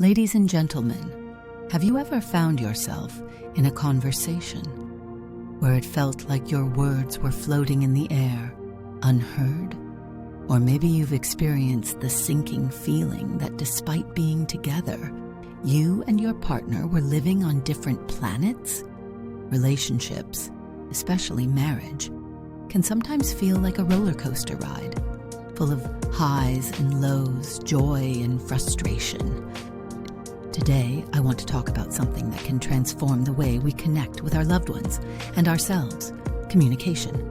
Ladies and gentlemen, have you ever found yourself in a conversation where it felt like your words were floating in the air, unheard? Or maybe you've experienced the sinking feeling that despite being together, you and your partner were living on different planets? Relationships, especially marriage, can sometimes feel like a roller coaster ride, full of highs and lows, joy and frustration. Today, I want to talk about something that can transform the way we connect with our loved ones and ourselves: communication.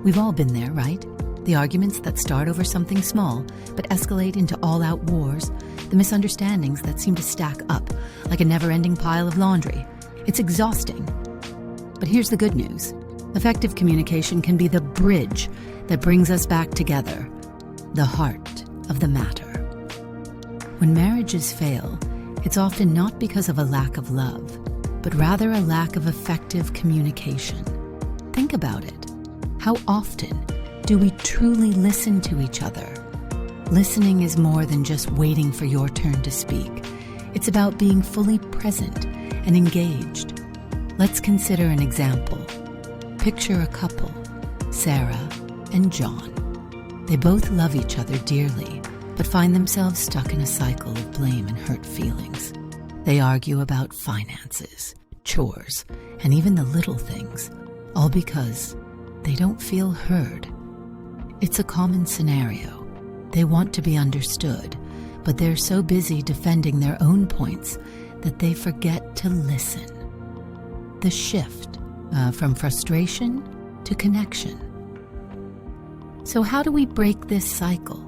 We've all been there, right? The arguments that start over something small but escalate into all-out wars, the misunderstandings that seem to stack up like a never-ending pile of laundry. It's exhausting. But here's the good news. Effective communication can be the bridge that brings us back together, the heart of the matter. When marriages fail, it's often not because of a lack of love, but rather a lack of effective communication. Think about it. How often do we truly listen to each other? Listening is more than just waiting for your turn to speak. It's about being fully present and engaged. Let's consider an example. Picture a couple, Sarah and John. They both love each other dearly, but find themselves stuck in a cycle of blame and hurt feelings. They argue about finances, chores, and even the little things, all because they don't feel heard. It's a common scenario. They want to be understood, but they're so busy defending their own points that they forget to listen. The shift from frustration to connection. So how do we break this cycle?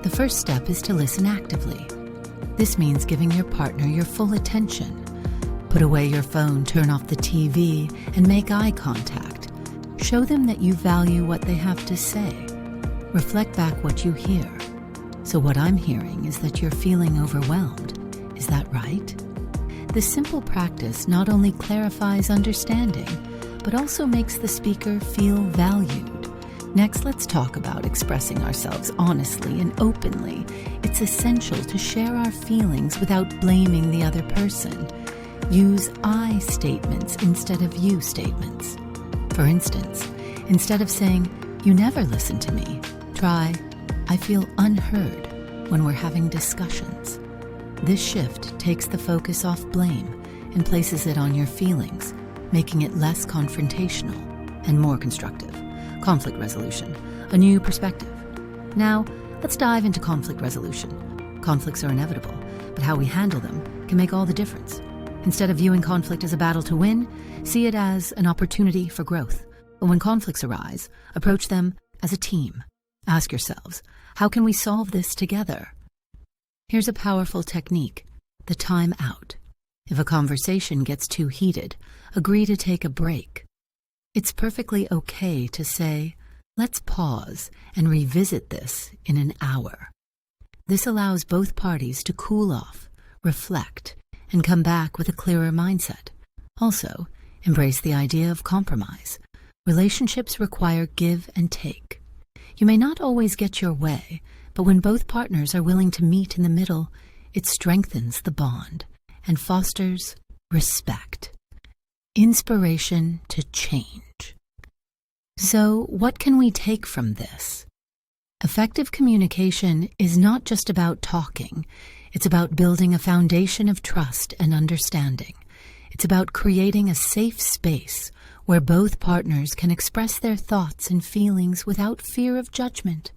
The first step is to listen actively. This means giving your partner your full attention. Put away your phone, turn off the TV, and make eye contact. Show them that you value what they have to say. Reflect back what you hear. So what I'm hearing is that you're feeling overwhelmed. Is that right? This simple practice not only clarifies understanding, but also makes the speaker feel valued. Next, let's talk about expressing ourselves honestly and openly. It's essential to share our feelings without blaming the other person. Use I statements instead of you statements. For instance, instead of saying, "You never listen to me," try, "I feel unheard" when we're having discussions. This shift takes the focus off blame and places it on your feelings, making it less confrontational and more constructive. Conflict resolution, a new perspective. Now, let's dive into conflict resolution. Conflicts are inevitable, but how we handle them can make all the difference. Instead of viewing conflict as a battle to win, see it as an opportunity for growth. But when conflicts arise, approach them as a team. Ask yourselves, how can we solve this together? Here's a powerful technique, the time out. If a conversation gets too heated, agree to take a break. It's perfectly okay to say, "Let's pause and revisit this in an hour." This allows both parties to cool off, reflect, and come back with a clearer mindset. Also, embrace the idea of compromise. Relationships require give and take. You may not always get your way, but when both partners are willing to meet in the middle, it strengthens the bond and fosters respect. Inspiration to change. So, what can we take from this? Effective communication is not just about talking. It's about building a foundation of trust and understanding. It's about creating a safe space where both partners can express their thoughts and feelings without fear of judgment.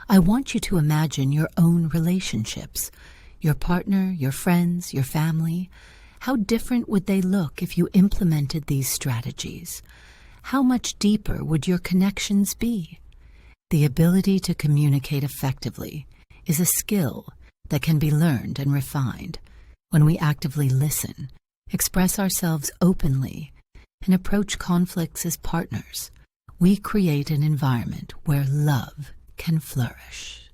I want you to imagine your own relationships, your partner, your friends, your family. How different would they look if you implemented these strategies? How much deeper would your connections be? The ability to communicate effectively is a skill that can be learned and refined. When we actively listen, express ourselves openly, and approach conflicts as partners, we create an environment where love can flourish.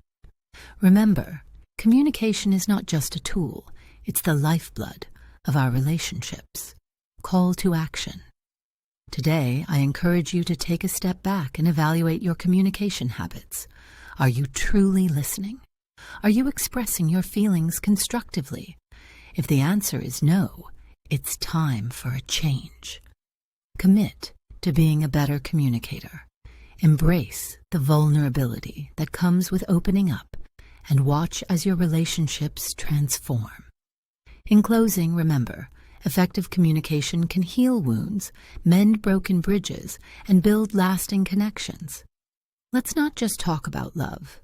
Remember, communication is not just a tool, it's the lifeblood of our relationships. Call to action. Today, I encourage you to take a step back and evaluate your communication habits. Are you truly listening? Are you expressing your feelings constructively? If the answer is no, it's time for a change. Commit to being a better communicator. Embrace the vulnerability that comes with opening up, and watch as your relationships transform. In closing, remember, effective communication can heal wounds, mend broken bridges, and build lasting connections. Let's not just talk about love.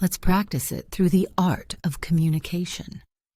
Let's practice it through the art of communication.